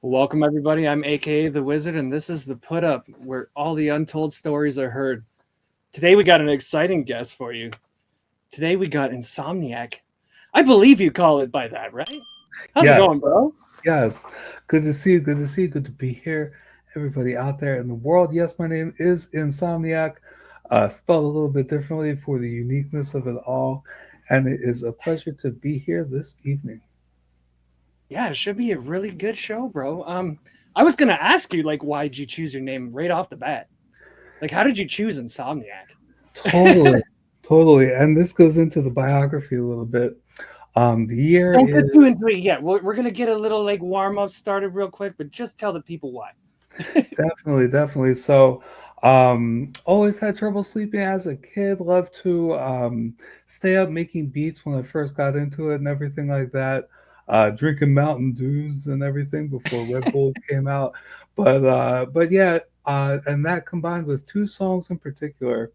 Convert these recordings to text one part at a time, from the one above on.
Welcome, everybody. I'm A.K.A. the Wizard, and this is the Put Up, where all the untold stories are heard. Today, we got an exciting guest for you. Today, we got Insomniac. I believe you call it by that, right? How's it Yes, going, bro? yes. Good to see you. Good to see you. Good to be here. Everybody out there in the world. Yes, my name is Insomniac, spelled a little bit differently for the uniqueness of it all. And it is a pleasure to be here this evening. Yeah, it should be a really good show, bro. I was gonna ask you, like, why did you choose your name right off the bat? Like, how did you choose Insomniac? Totally, totally. And this goes into the biography a little bit. The year Don't get is too into it yet. We're gonna get a little like warm up started real quick, but just tell the people why. definitely, definitely. So, always had trouble sleeping as a kid. Loved to stay up making beats when I first got into it and everything like that. Drinking Mountain Dews and everything before Red Bull came out. But yeah, and that combined with two songs in particular.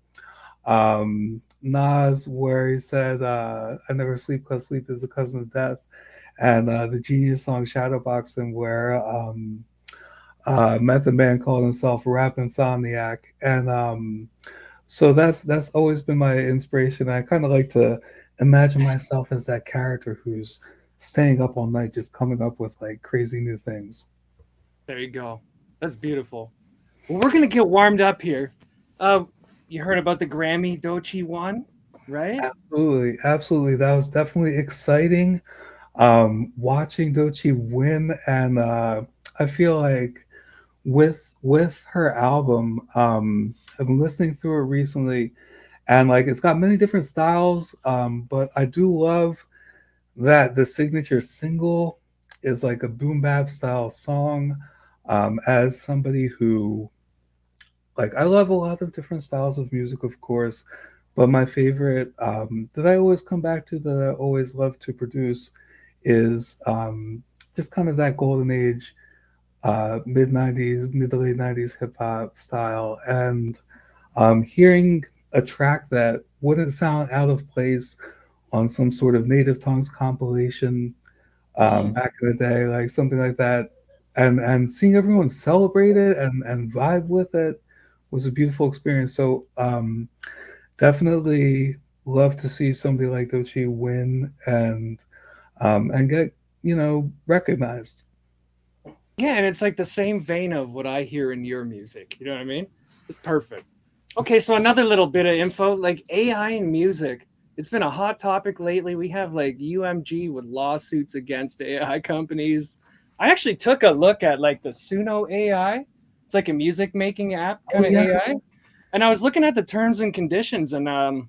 Nas, where he said, "I never sleep because sleep is the cousin of death," and the Genius song "Shadowboxing," where Method Man called himself Rap Insomniac, and so that's always been my inspiration. I kind of like to imagine myself as that character who's staying up all night, just coming up with like crazy new things. There you go. That's beautiful. Well, we're gonna get warmed up here. Uh, you heard about the Grammy Dochi won, right? Absolutely, absolutely. That was definitely exciting. Watching Dochi win, and I feel like with her album, I've been listening through it recently, and like it's got many different styles, but I do love that the signature single is like a boom bap style song. As somebody who like I love a lot of different styles of music, of course, but my favorite that I always come back to, that I always love to produce, is just kind of that golden age, mid '90s, mid to late '90s hip hop style, and hearing a track that wouldn't sound out of place on some sort of native tongues compilation Mm. back in the day, like something like that, and seeing everyone celebrate it and vibe with it was a beautiful experience. So definitely love to see somebody like Dochi win and get recognized. Yeah, and it's like the same vein of what I hear in your music. You know what I mean? It's perfect. Okay, so another little bit of info, like AI in music. It's been a hot topic lately. We have like UMG with lawsuits against AI companies. I actually took a look at like the Suno AI. It's like a music making app Oh kind of yeah. AI. And I was looking at the terms and conditions, and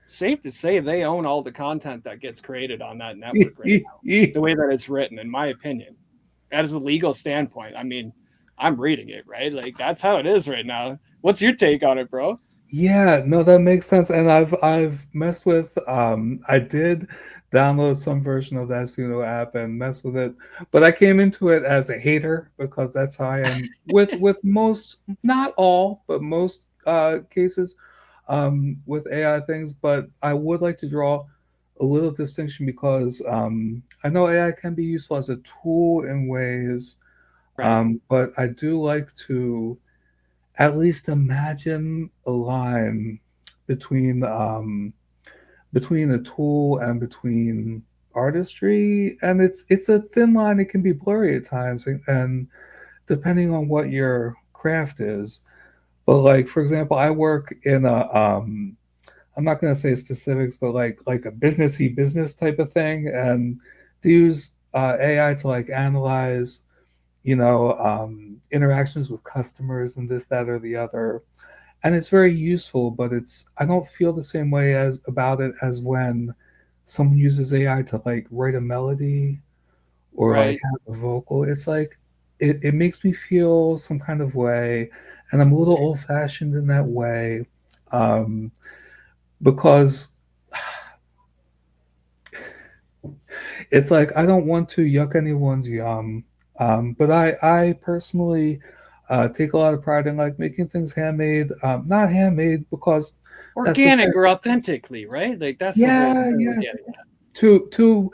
safe to say they own all the content that gets created on that network right now. The way that it's written, in my opinion, as a legal standpoint. I mean, I'm reading it, right? Like that's how it is right now. What's your take on it, bro? Yeah, no, that makes sense. And I've messed with I did download some version of that Suno app and mess with it, but I came into it as a hater because that's how I am with most, not all, but most cases with AI things. But I would like to draw a little distinction because I know AI can be useful as a tool in ways, Right. but I do like to at least imagine a line between between a tool and between artistry, and it's a thin line. It can be blurry at times, and depending on what your craft is. But like for example, I work in a I'm not going to say specifics, but like a businessy business type of thing, and they use AI to like analyze interactions with customers and this, that, or the other. And it's very useful, but I don't feel the same way as about it as when someone uses AI to like write a melody or like Right. have a vocal. It's like it makes me feel some kind of way, and I'm a little old fashioned in that way. Um, because it's like I don't want to yuck anyone's yum. But I personally take a lot of pride in like making things handmade. Not handmade because that's the Organic thing. or authentically, right? Like that's the whole Yeah, thing we're yeah. getting at. To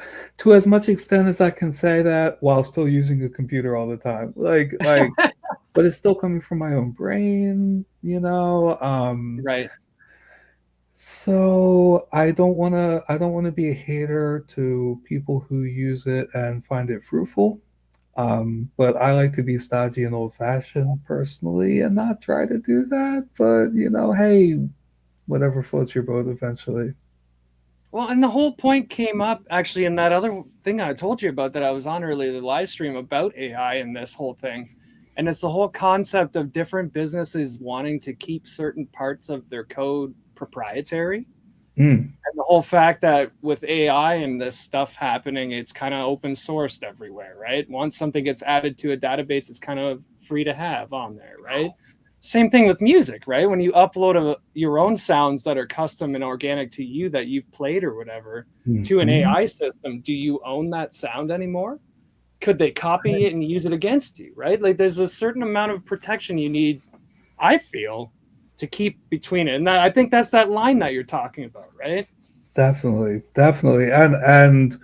as much extent as I can say that while still using a computer all the time. But it's still coming from my own brain, you know. Right. So I don't wanna be a hater to people who use it and find it fruitful. But I like to be stodgy and old fashioned personally and not try to do that. But you know, hey, whatever floats your boat eventually. Well, and the whole point came up actually in that other thing I told you about that I was on earlier, the live stream about AI and this whole thing. And it's the whole concept of different businesses wanting to keep certain parts of their code proprietary. Mm, And the whole fact that with AI and this stuff happening, it's kind of open sourced everywhere, right? Once something gets added to a database, it's kind of free to have on there, right? Same thing with music, right? When you upload your own sounds that are custom and organic to you that you've played or whatever to an mhm. AI system, do you own that sound anymore? Could they copy it and use it against you, right? Like there's a certain amount of protection you need, I feel, to keep between it. And I think that's that line that you're talking about, right? Definitely, definitely, and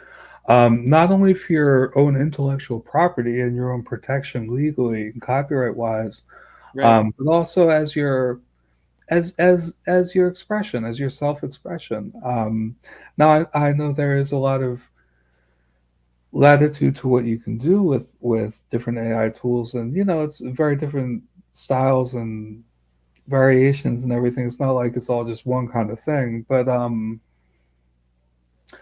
not only for your own intellectual property and your own protection legally and copyright wise, Right. but also as your as your expression, as your self expression. Now I know there is a lot of latitude to what you can do with different AI tools, and you know it's very different styles and variations and everything. It's not like it's all just one kind of thing, but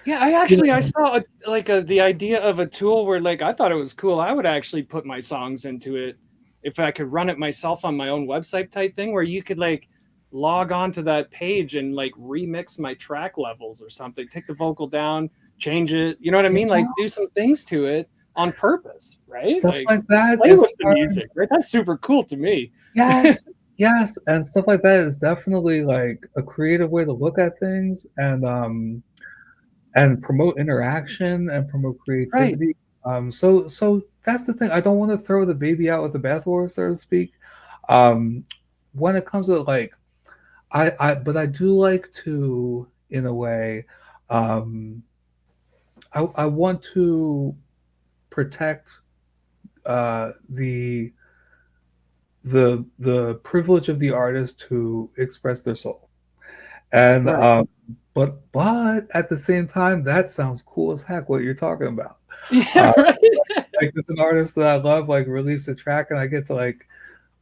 Yeah, I you actually I know, saw the idea of a tool where like I thought it was cool. I would actually put my songs into it if I could run it myself on my own website type thing where you could like log on to that page and like remix my track levels or something, take the vocal down, change it, you know what I you mean? Like know, do some things to it on purpose, right? stuff Like like that play is with the music, right? That's super cool to me. yes, yes, and stuff like that is definitely like a creative way to look at things and promote interaction and promote Right, creativity. So that's the thing. I don't want to throw the baby out with the bathwater, so to speak. Um, when it comes to like, but I do like to, in a way, um, I want to protect the privilege of the artist to express their soul. And right. but at the same time, that sounds cool as heck what you're talking about. Yeah, Uh, right. like if an artist that I love like release a track and I get to like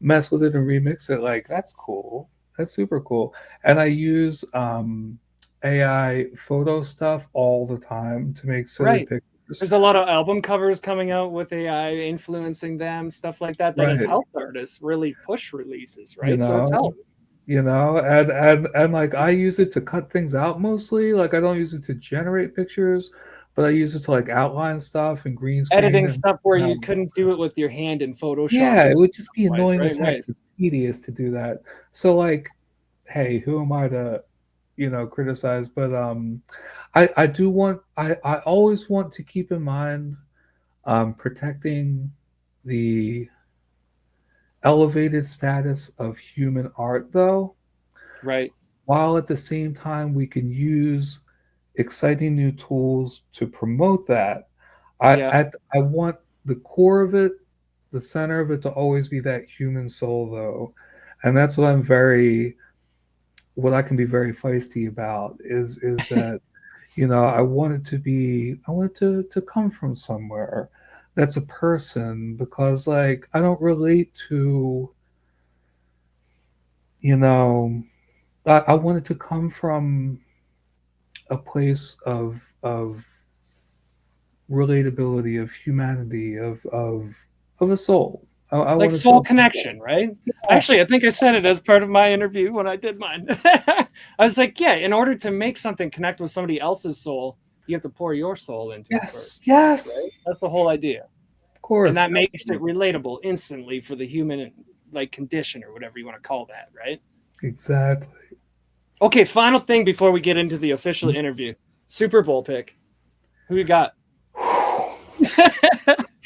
mess with it and remix it, like that's cool. That's super cool. And I use AI photo stuff all the time to make silly Right. pictures. There's a lot of album covers coming out with AI influencing them, stuff like that, that has Right. helped artists really push releases, You right? So it's know, helped. and like I use it to cut things out mostly. Like I don't use it to generate pictures, but I use it to like outline stuff and green screen Editing and stuff where you um, couldn't do it with your hand in Photoshop yeah, or it would just be otherwise, annoying right? as heck Right. to tedious to do that. So like, hey, who am I to, you know, criticize? But I do want I always want to keep in mind protecting the elevated status of human art though, Right. while at the same time we can use exciting new tools to promote that. Yeah. I want the core of it, the center of it, to always be that human soul, though, and that's what I can be very feisty about is that you know I want it to come from somewhere that's a person because like I don't relate to you know I want it to come from a place of relatability, of humanity, of a soul. I Like want to soul feel something. connection, right? Yeah, Actually, I think I said it as part of my interview when I did mine. I was like, yeah, in order to make something connect with somebody else's soul, you have to pour your soul into it yes, first, yes, right? That's the whole idea. of And course, that makes it absolutely. relatable instantly for the human like condition or whatever you want to call that, right? Exactly. Okay, final thing before we get into the official interview. Super Bowl pick. Who you got?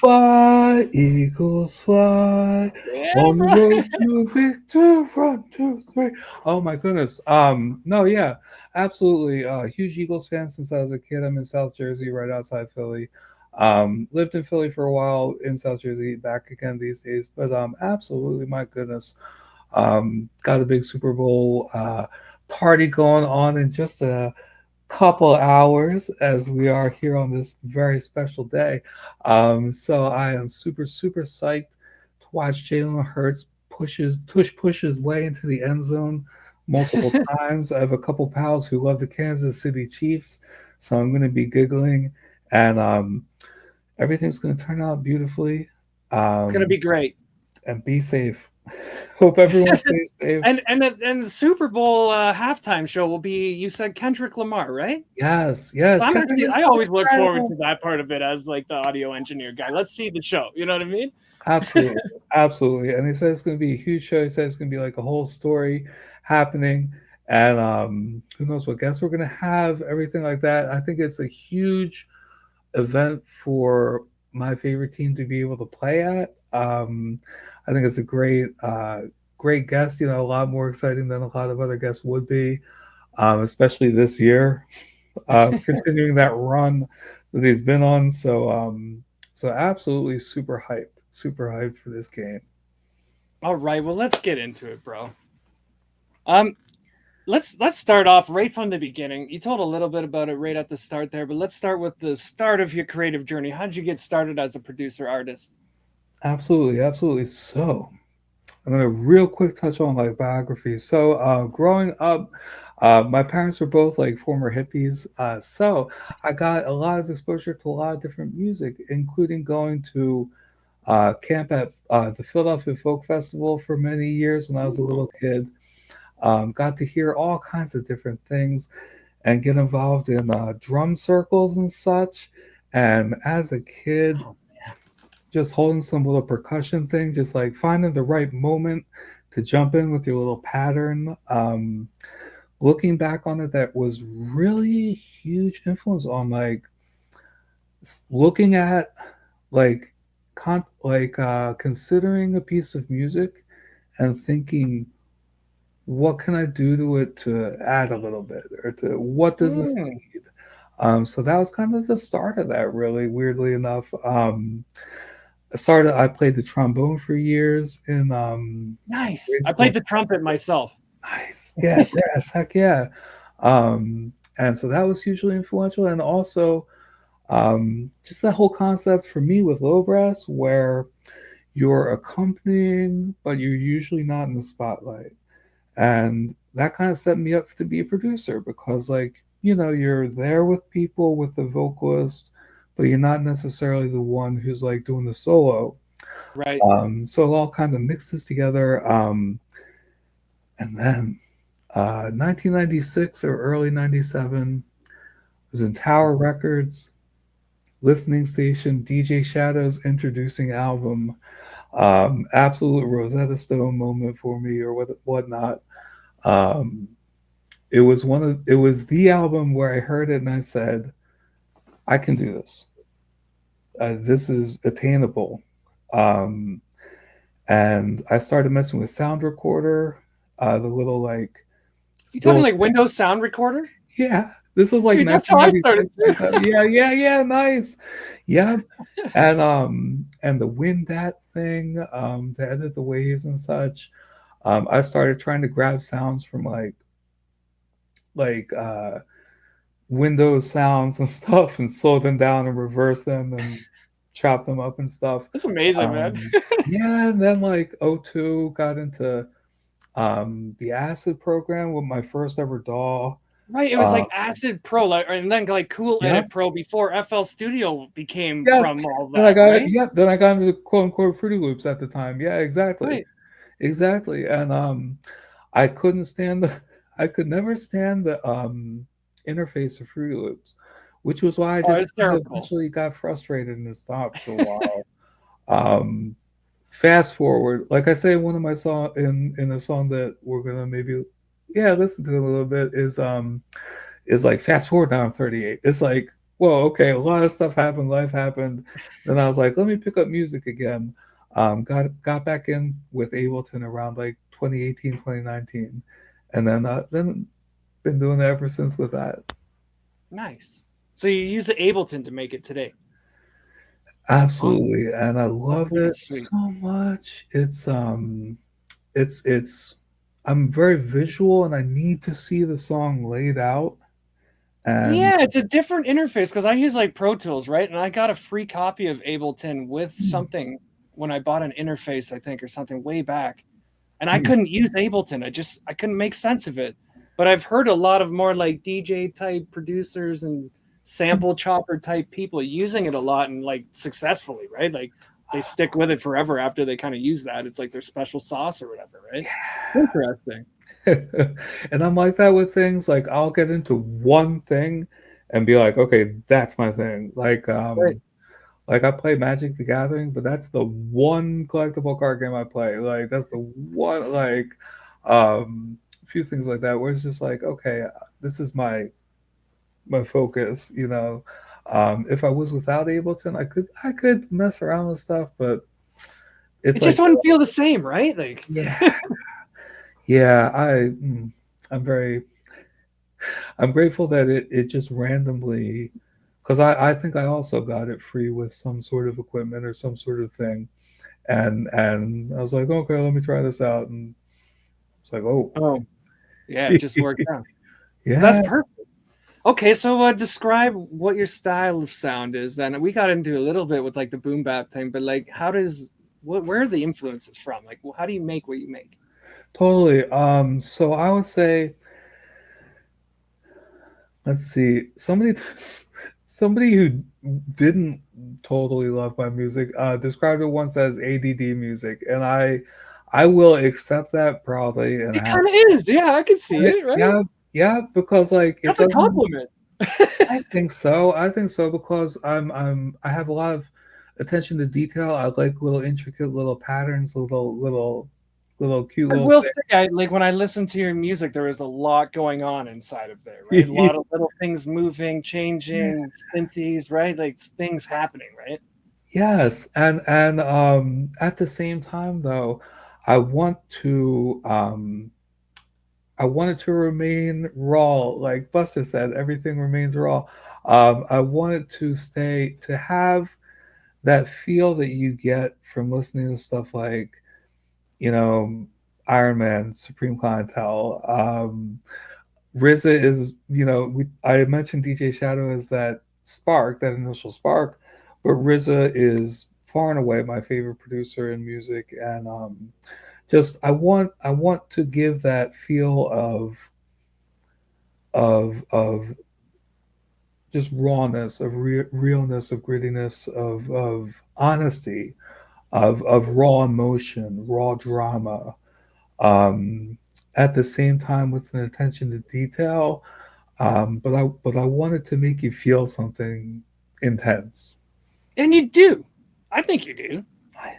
Fly, eagles fly Yeah, on the bro. road to victory. 1, 2, 3. Oh my goodness. No, yeah, absolutely. Huge Eagles fan since I was a kid. I'm in South Jersey, right outside Philly. Lived in Philly for a while, in South Jersey, back again these days. But absolutely, my goodness. Got a big Super Bowl party going on in just a couple hours as we are here on this very special day. So I am super, super psyched to watch Jalen Hurts push his way into the end zone multiple times. I have a couple pals who love the Kansas City Chiefs, so I'm going to be giggling, and everything's going to turn out beautifully. It's gonna Um, be great. and be safe. Hope everyone stays safe. And the Super Bowl halftime show will be. You said Kendrick Lamar, right? Yes, So yes. I'm Kendrick actually. is I so always look forward incredible. to that part of it as like the audio engineer guy. Let's see the show. You know what I mean? Absolutely, absolutely. And he said it's going to be a huge show. He said it's going to be like a whole story happening, and who knows what guests we're going to have, everything like that. I think it's a huge event for my favorite team to be able to play at. I think it's a great guest. You know, a lot more exciting than a lot of other guests would be, especially this year, continuing that run that he's been on. So absolutely super hyped for this game. All right. Well, let's get into it, bro. Um, let's start off right from the beginning. You told a little bit about it right at the start there, but let's start with the start of your creative journey. How did you get started as a producer artist? Absolutely, absolutely. So I'm gonna real quick touch on like biography. So growing up, my parents were both like former hippies. So I got a lot of exposure to a lot of different music, including going to camp at the Philadelphia Folk Festival for many years when I was a little Ooh. kid. Got to hear all kinds of different things and get involved in drum circles and such. And as a kid, Oh, just holding some little percussion thing, just like finding the right moment to jump in with your little pattern. Looking back on it, that was really huge influence on like looking at like considering a piece of music and thinking, what can I do to it to add a little bit, or to what does this mm, need? So that was kind of the start of that, really, weirdly enough. I played the trombone for years in nice. grade I school. played the trumpet myself. Nice. Yeah, brass. Heck yeah. And so that was hugely influential. And also, just that whole concept for me with low brass, where you're accompanying, but you're usually not in the spotlight. And that kind of set me up to be a producer because, like, you know, you're there with people, with the vocalist, but you're not necessarily the one who's like doing the solo. Right. So it all kind of mixes together. And then 1996 or early 97 was in Tower Records, listening station, DJ Shadow's introducing album. Absolute Rosetta Stone moment for me, or whatnot. Um, it was the album where I heard it and I said, I can do this. This is attainable. Um, and I started messing with Sound Recorder, the little like You talking little like Windows Sound Recorder? yeah. This was like Dude, that's how I 1996, started too. 97. Yeah, yeah, yeah, nice. Yeah. And the Windat thing, to edit the waves and such. I started trying to grab sounds from like Windows sounds and stuff and slow them down and reverse them and chop them up and stuff. That's amazing, man. Um, yeah, and then like '02 got into the Acid program with my first ever DAW. Right, it was Uh, like Acid Pro, like, and then like Cool yeah, Edit Pro before FL Studio became yes. from all Then I that, got right? yeah. Then I got into quote unquote Fruity Loops at the time. Yeah, exactly, Right. exactly. And I couldn't stand the. I could never stand the interface of Fruity Loops, which was why I Oh, just it's kind of terrible. eventually got frustrated and stopped for a while. Um, Fast forward, like I say, one of my song in a song that we're gonna maybe listen to a little bit is like fast forward now I'm 38. It's like well, okay, a lot of stuff happened, life happened. Then I was like, let me pick up music again. Got back in with Ableton around like 2018, 2019, and then been doing it ever since with that. Nice. So you use the Ableton to make it today. Oh, Absolutely, and I love okay, it sweet. so much. It's I'm very visual, and I need to see the song laid out. And Yeah, it's a different interface because I use like Pro Tools, right? And I got a free copy of Ableton with something when I bought an interface, I think, or something way back. And I couldn't use Ableton. I couldn't make sense of it. But I've heard a lot of more like DJ type producers and sample chopper type people using it a lot and like successfully, right? Like they stick with it forever after they kind of use that. It's like their special sauce or whatever, right? Interesting. and I'm like that with things. Like I'll get into one thing and be like, okay, that's my thing. Right. Like I play Magic the Gathering, but that's the one collectible card game I play. Like that's the one a few things like that where it's just like, okay, this is my focus, you know. If I was without Ableton, I could mess around with stuff, but it's It like just wouldn't feel the same, right? Like yeah, yeah. I'm very I'm grateful that it just randomly, because I think I also got it free with some sort of equipment or some sort of thing, and I was like, okay, let me try this out, and it's like, oh, oh, yeah, it just worked out. That's yeah, perfect. Okay, so describe what your style of sound is. Then we got into a little bit with like the boom bap thing, but like, where are the influences from? Like, how do you make what you make? totally. So I would say, let's see, somebody who didn't totally love my music described it once as ADD music, and I will accept that proudly and It have kind of is, yeah. I can see it, right? yeah, yeah, because like it That's a doesn't. compliment. I think so. I think so because I have a lot of attention to detail. I like little intricate little patterns, little cute I little will say, like when I listen to your music, there is a lot going on inside of there, right? A things. lot of little things moving, Yeah. changing, synthes, right? Like things happening, right? Yes, and at the same time though, I want to I want it to remain raw. Like Buster said, everything remains raw. I want it to have that feel that you get from listening to stuff like, you know, Iron Man, Supreme Clientele. RZA is, I mentioned DJ Shadow as that spark, that initial spark, but RZA is far and away my favorite producer in music, and just I want to give that feel of just rawness, of realness, of grittiness, of honesty, of raw emotion, raw drama, um, at the same time with an attention to detail. But I wanted to make you feel something intense. And you do. I think you do.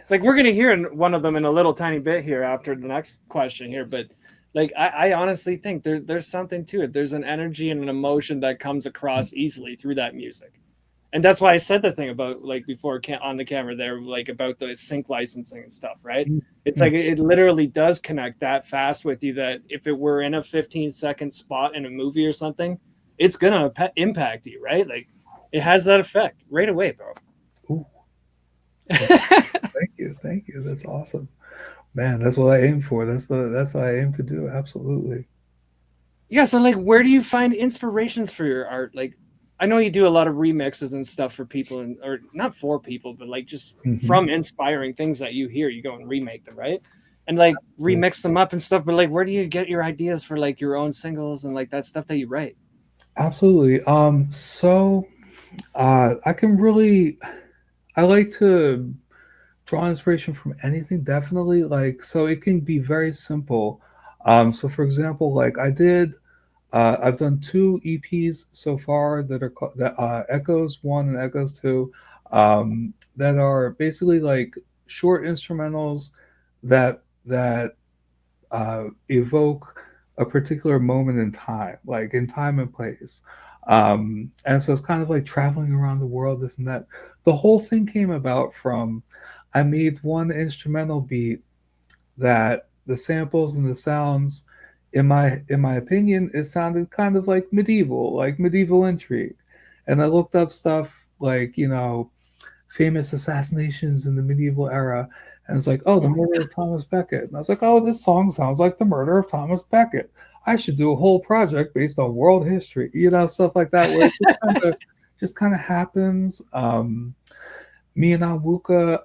Like Nice. we're gonna hear one of them in a little tiny bit here after the next question here, but like I honestly think there's something to it. There's an energy and an emotion that comes across easily through that music, and that's why I said the thing about like before on the camera there, like about the sync licensing and stuff, right? It's Mm, like it literally does connect that fast with you that if it were in a 15-second spot in a movie or something, it's gonna impact you, right? Like it has that effect right away, bro. ooh, thank you, thank you. That's awesome, man. That's what I aim for. That's what I aim to do. Absolutely. Yeah, so like where do you find inspirations for your art? Like I know you do a lot of remixes and stuff for people and or not for people, but like just Hmm. from inspiring things that you hear, you go and remake them, right? And like remix them up and stuff, but like where do you get your ideas for like your own singles and like that stuff that you write? Absolutely. So I can really I like to draw inspiration from anything. Definitely, like so it can be very simple. So for example, like I've done two EPs so far that are called that Echoes One and Echoes Two, that are basically like short instrumentals that evoke a particular moment in time, like in time and place. And so it's kind of like traveling around the world, this and that. The whole thing came about from I made one instrumental beat that the samples and the sounds, in my opinion, it sounded kind of like medieval intrigue. And I looked up stuff like, famous assassinations in the medieval era. And it's like, oh, the Hmm. murder of Thomas Becket. And I was like, oh, this song sounds like the murder of Thomas Becket. I should do a whole project based on world history, stuff like that, where it just kind of happens. Me and Amuka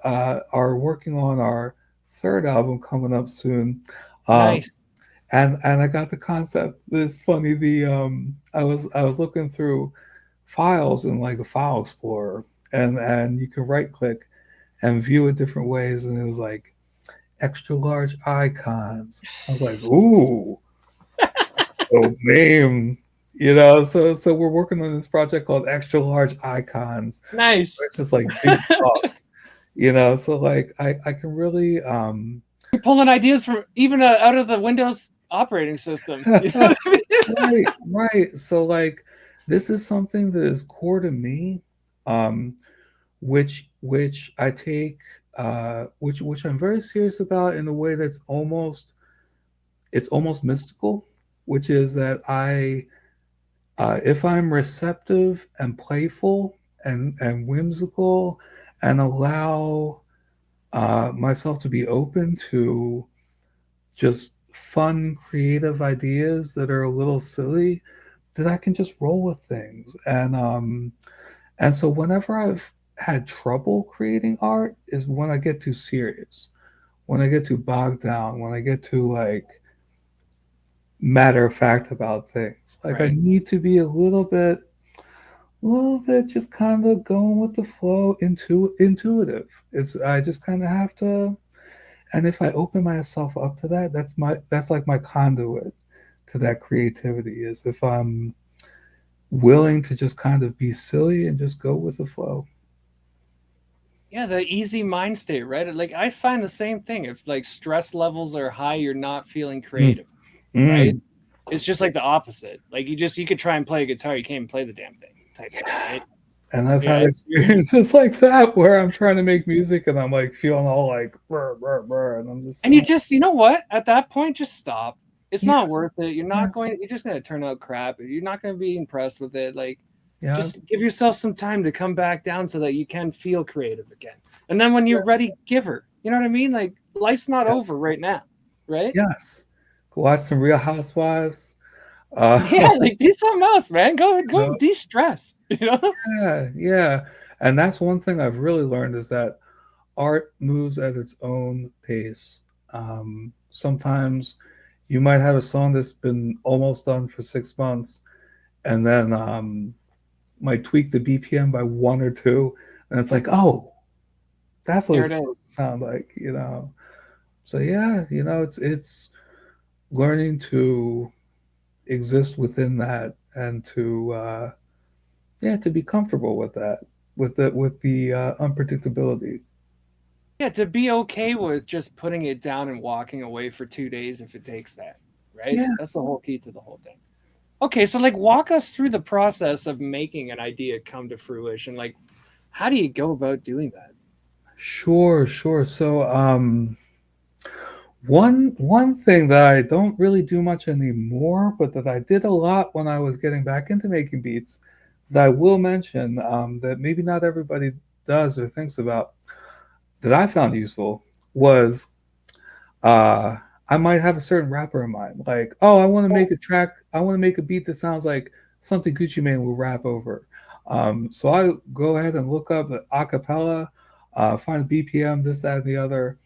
are working on our third album coming up soon. Um, Nice. and I got the concept. It's funny. I was looking through files in like the file explorer, and you can right click and view it different ways, and it was like extra large icons. I was like, ooh, oh name. So we're working on this project called Extra Large Icons. Nice. It's just like big talk, so like I can really You're pulling ideas from even out of the Windows operating system. You know what I mean? right. So like this is something that is core to me, which I take which I'm very serious about in a way that's almost mystical, which is that if I'm receptive and playful and whimsical and allow myself to be open to just fun, creative ideas that are a little silly, that I can just roll with things. And so whenever I've had trouble creating art is when I get too serious, when I get too bogged down, when I get too like matter of fact about things. Like I Right. need to be a little bit just kind of going with the flow, intuitive. It's I just kind of have to, and if I open myself up to that, that's like my conduit to that creativity. Is if I'm willing to just kind of be silly and just go with the flow. Yeah, the easy mind state, right? Like I find the same thing. If like stress levels are high, you're not feeling Mm, creative, right? mm. It's just like the opposite. Like you could try and play a guitar, you can't even play the damn thing, type thing, right? And I've Yeah, had it's experiences like that where I'm trying to make music and I'm like feeling all like brr, brr, brr, and I'm just and you just you know what? At that point, just stop. It's yeah, not worth it. yeah, You're just gonna turn out crap. You're not gonna be impressed with it. Like yeah, just give yourself some time to come back down so that you can feel creative again. And then when you're ready, give her. You know what I mean? Like life's not yeah, over right now, right? yes. Watch some Real Housewives. Uh, Yeah, like do something else, man. you Go know, de-stress, you know? yeah, yeah. And that's one thing I've really learned is that art moves at its own pace. Sometimes you might have a song that's been almost done for 6 months, and then might tweak the BPM by one or two, and it's like, oh, that's what There it's it is. supposed to sound like. So yeah, it's learning to exist within that and to yeah, to be comfortable with that, with the unpredictability. Yeah, to be okay with just putting it down and walking away for 2 days if it takes that, right? Yeah, That's the whole key to the whole thing. Okay, so like walk us through the process of making an idea come to fruition. Like, how do you go about doing that? sure, sure. So one thing that I don't really do much anymore, but that I did a lot when I was getting back into making beats, that I will mention, that maybe not everybody does or thinks about, that I found useful was uh, I might have a certain rapper in mind. Like, oh, I want to make a track, I want to make a beat that sounds like something Gucci Mane will rap over. So I go ahead and look up the acapella, find a BPM, this, that, and the other,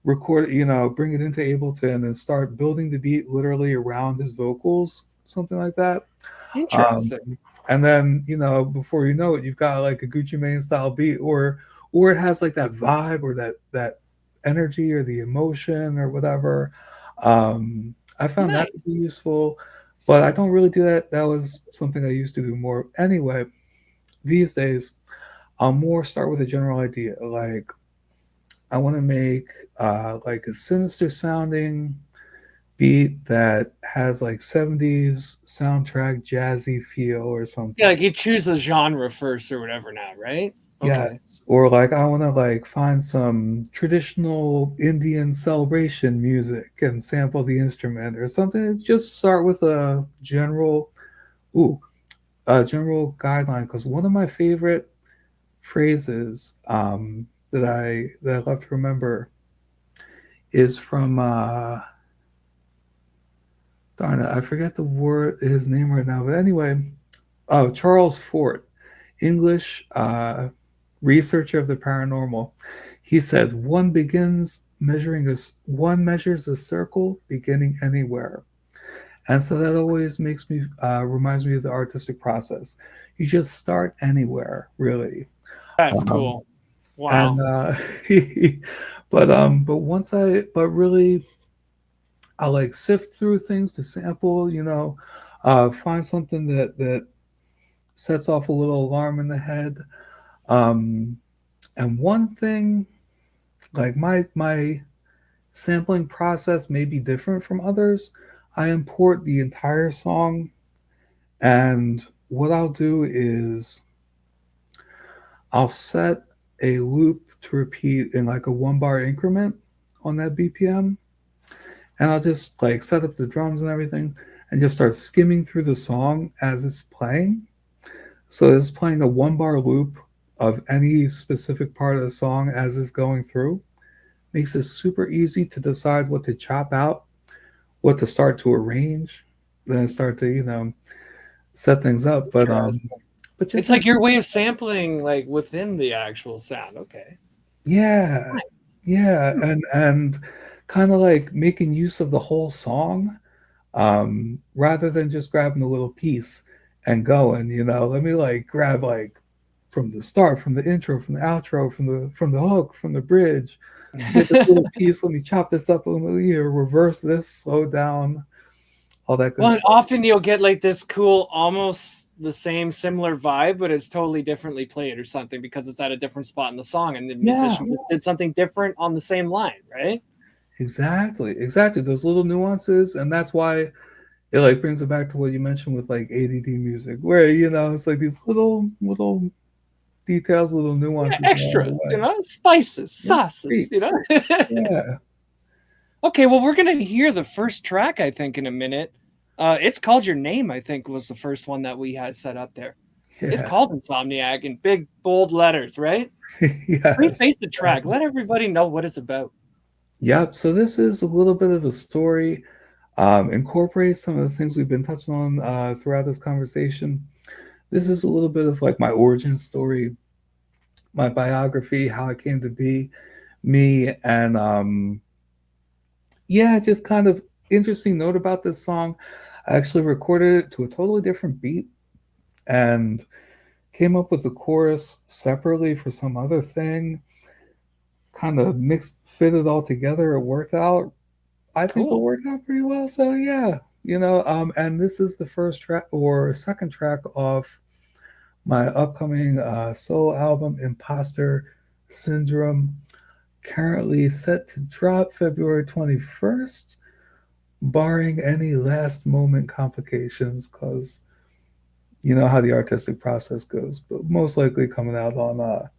record it, bring it into Ableton and start building the beat literally around his vocals, something like that. Um, Interesting. and then, before you know it, you've got like a Gucci Mane style beat, or it has like that vibe or that energy or the emotion or whatever. I found that to be Nice. useful, but I don't really do that. That was something I used to do more. Anyway, these days, I'll more start with a general idea. Like, I want to make like a sinister sounding beat that has like 70s soundtrack jazzy feel or Yeah, something. like you choose a genre first or whatever now, right? Okay. Yes. Or like I want to like find some traditional Indian celebration music and sample the instrument or something. Just start with a ooh, general guideline because one of my favorite phrases that I love to remember is from darn it, I forget the word his name right now, but anyway, oh, Charles Fort, English researcher of the paranormal. He said, one measures a circle beginning anywhere." And so that always makes me reminds me of the artistic process. You just start anywhere, really. That's Um, cool. and Wow. but really I like sift through things to sample, find something that sets off a little alarm in the head. Um, and one thing, like my sampling process may be different from others. I import the entire song, and what I'll do is I'll set a loop to repeat in like a 1 bar increment on that BPM, and I'll just like set up the drums and everything, and just start skimming through the song as it's playing. So it's playing a 1 bar loop of any specific part of the song as it's going through. Makes it super easy to decide what to chop out, what to start to arrange, then start to set things up. Interesting. But just It's like your way of sampling like within the actual sound. Okay. yeah, Nice. yeah, and kind of like making use of the whole song, rather than just grabbing a little piece and going. Let me like grab like from the start, from the intro, from the outro, from the hook, from the bridge. Get this little piece. Let me chop this up. Let me reverse this, slow down, all that good Well, and stuff. often you'll get like this cool, almost the same, similar vibe, but it's totally differently played or something because it's at a different spot in the song, and the Yeah, musician just did something different on the same line, right? exactly, exactly. Those little nuances, and that's why it like brings it back to what you mentioned with like ADD music, where it's like these little details, little Yeah, nuances along the extras, way. spices, Yeah, sauces, treats. Yeah, Okay, well, we're gonna hear the first track, I think, in a minute. It's called Your Name, I think, was the first one that we had set up there. It's yeah, called Insomniac in big, bold letters, right? yes. Preface the track. Let everybody know what it's about. Yep. So this is a little bit of a story. Incorporates some of the things we've been touching on throughout this conversation. This is a little bit of like my origin story, my biography, how I came to be me, and yeah, just kind of interesting note about this song. I actually recorded it to a totally different beat and came up with the chorus separately for some other thing. Kind of mixed, fit it all together. It worked out. I think it Cool. worked out pretty well. So yeah, and this is the first track or second track off my upcoming solo album, Imposter Syndrome, currently set to drop February 21st, barring any last moment complications, because you know how the artistic process goes, but most likely coming out on the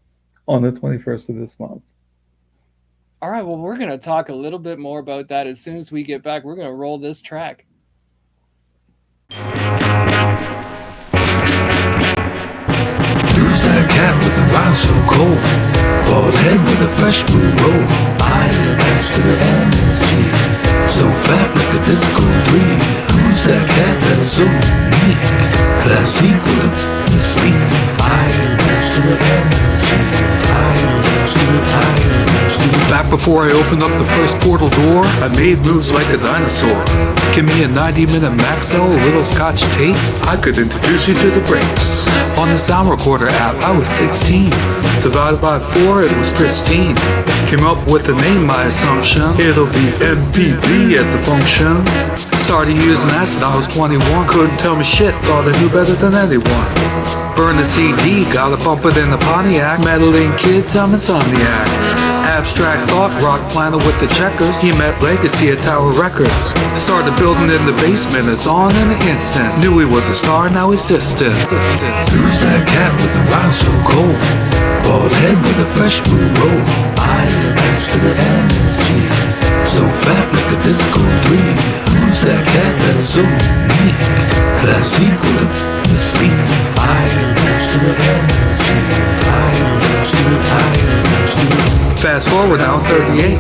21st of this month. All right, well, we're going to talk a little bit more about that as soon as we get back. We're going to roll this track. Who's that cat with the rhyme so cold? Bald head with a fresh blue robe. INS to the MNC. So fat like a disco 3. Who's that cat that's so unique? Classique with a mystique. INS to the MNC. INS to the INS to the. Back before I opened up the first portal door, I made moves like a dinosaur. Give me a 90-minute max though, a little scotch tape, I could introduce you to the breaks. On the sound recorder app, I was 16. Divided by 4, it was pristine. Came up with the name, my assumption. It'll be MPB at the function. Started using acid, I was 21. Couldn't tell me shit, thought I knew better than anyone. Burn the CD, gotta bump it in the Pontiac. Meddling kids, I'm insomniac. Abstract thought, rock flannel with the checkers. He met Legacy at Tower Records. Started building in the basement, it's on in an instant. Knew he was a star, now he's distant. Who's that cat with the rhyme so cold? Bald head with a fresh blue robe. INS to the MNC. So fat like a disco 3. Who's that cat that's so unique? That's equal to sleep. INS to the MNC. INS to the INS to the. Fast forward now, I'm 38.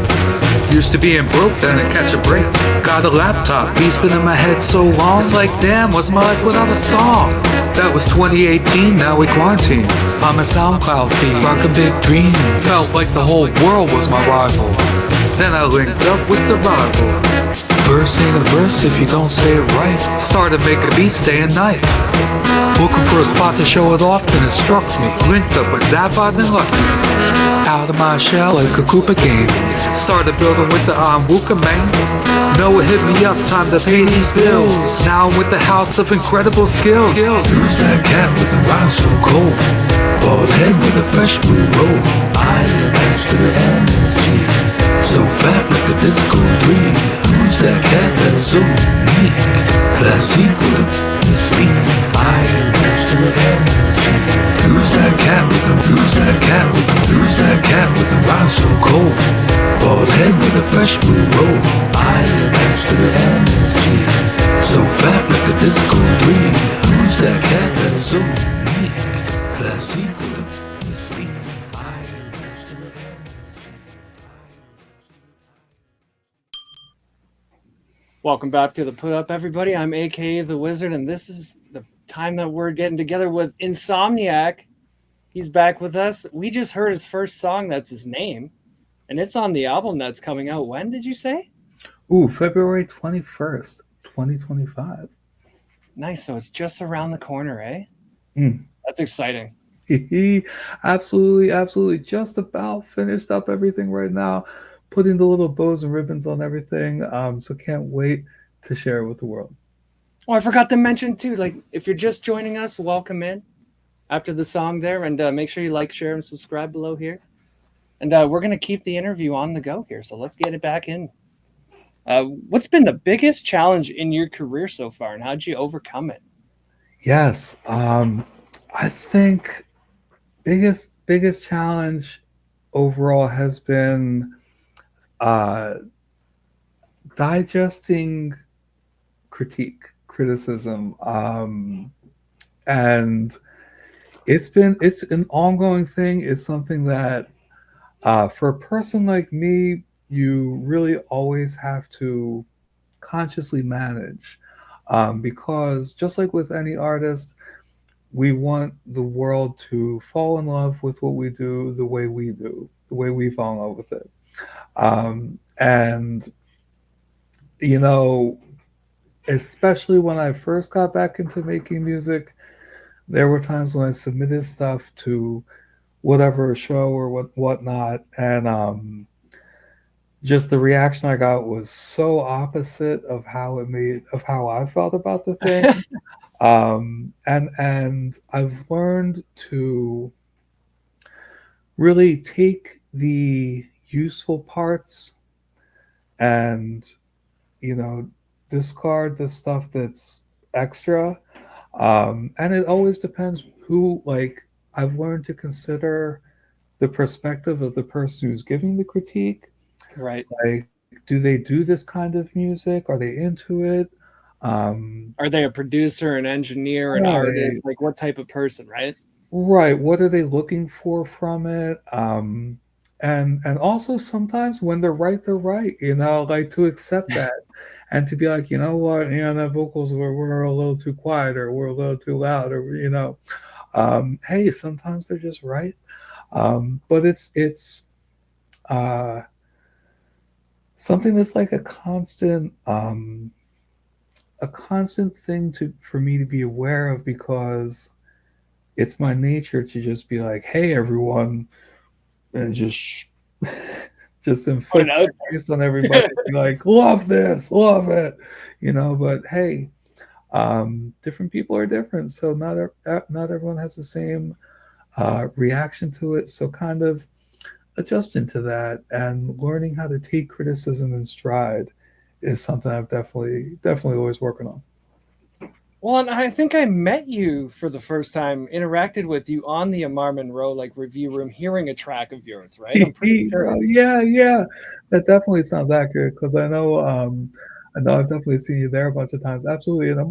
Used to being broke, then I catch a break. Got a laptop, beats been in my head so long. It's like, damn, what's my life without a song? That was 2018, now we quarantine. I'm a SoundCloud feed, rockin' big dreams. Felt like the whole world was my rival. Then I linked up with Survival. Verse ain't a verse if you don't say it right. Started making beats day and night. Looking for a spot to show it off, then it struck me. Linked up with Zaphod and Lucky. Out of my shell like a Koopa game. Started building with the Wooka man. Noah hit me up, time to pay these bills. Now I'm with the house of incredible skills. Who's that cat with the rhyme so cold? Bald head with a fresh blue robe. INS to the MNC. So fat like a disco 3. Who's that cat that's so unique? That's equal to sleep. INS to the MNC. Who's that cat with the, who's that cat with the, who's that cat with the rhyme so cold? Bald head with a fresh blue robe. INS to the MNC. So fat like a disco 3. Who's that cat that's so unique? That's equal to sleep. INS to the MNC. Welcome back to the Put Up, everybody. I'm A.K.A. the Wizard, and this is the time that we're getting together with Insomniac. He's back with us. We just heard his first song, that's his name, and it's on the album that's coming out. When did you say? Ooh, February 21st, 2025. Nice. So it's just around the corner, eh? Mm. That's exciting. Absolutely, absolutely. Just about finished up everything right now. Putting the little bows and ribbons on everything. So can't wait to share it with the world. Oh, I forgot to mention too, like if you're just joining us, welcome in after the song there, and make sure you like, share, and subscribe below here. And we're going to keep the interview on the go here, so let's get it back in. What's been the biggest challenge in your career so far, and how'd you overcome it? Yes, I think biggest challenge overall has been digesting criticism, and it's an ongoing thing. It's something that for a person like me, you really always have to consciously manage, because just like with any artist, we want the world to fall in love with what we do the way we do, the way we fall in love with it. And, you know, especially when I first got back into making music, there were times when I submitted stuff to whatever show or whatnot, and just the reaction I got was so opposite of how I felt about the thing. And I've learned to really take the useful parts and, you know, discard the stuff that's extra. And it always depends who, like, I've learned to consider the perspective of the person who's giving the critique. Right. Like, do they do this kind of music? Are they into it? Are they a producer, an engineer, an Right. artist? Like what type of person, right? Right. What are they looking for from it? And also sometimes when they're right, you know, like to accept that and to be like, you know what, you know, that vocals were a little too quiet or we're a little too loud, or, you know, hey, sometimes they're just right. But it's something that's like a constant thing for me to be aware of, because it's my nature to just be like, hey everyone, and just Put it inflict out that taste on everybody, be like, love this, love it, but hey, different people are different, so not everyone has the same reaction to it. So kind of adjusting to that and learning how to take criticism in stride is something I've definitely always working on. Well, and I think I met you for the first time, interacted with you on the Amar Monroe like review room, hearing a track of yours, right? I'm pretty sure. Bro, yeah, yeah, that definitely sounds accurate because I know I've definitely seen you there a bunch of times. Absolutely, and the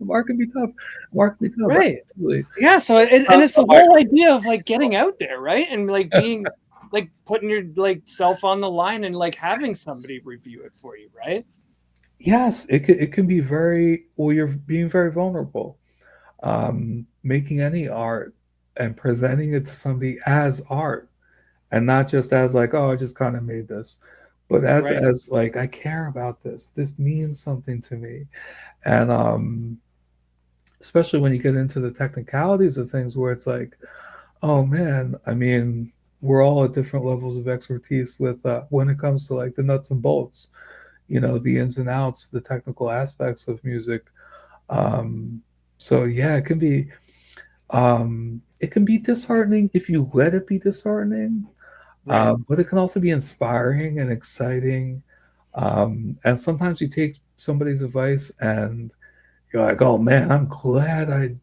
mark can be tough. Mark can be tough. Right. Absolutely. Yeah. So and it's the whole idea of like getting out there, right? And like being like putting your like self on the line and like having somebody review it for you, right? Yes, it can be very well. You're being very vulnerable. Making any art and presenting it to somebody as art, and not just as like, oh, I just kind of made this, but Right. as like I care about this. This means something to me, and especially when you get into the technicalities of things, where it's like, oh man, I mean, we're all at different levels of expertise with when it comes to like the nuts and bolts, the ins and outs, the technical aspects of music. Um, so yeah, it can be disheartening if you let it be disheartening, Right. but it can also be inspiring and exciting. And sometimes you take somebody's advice and you're like, oh man, I'm glad I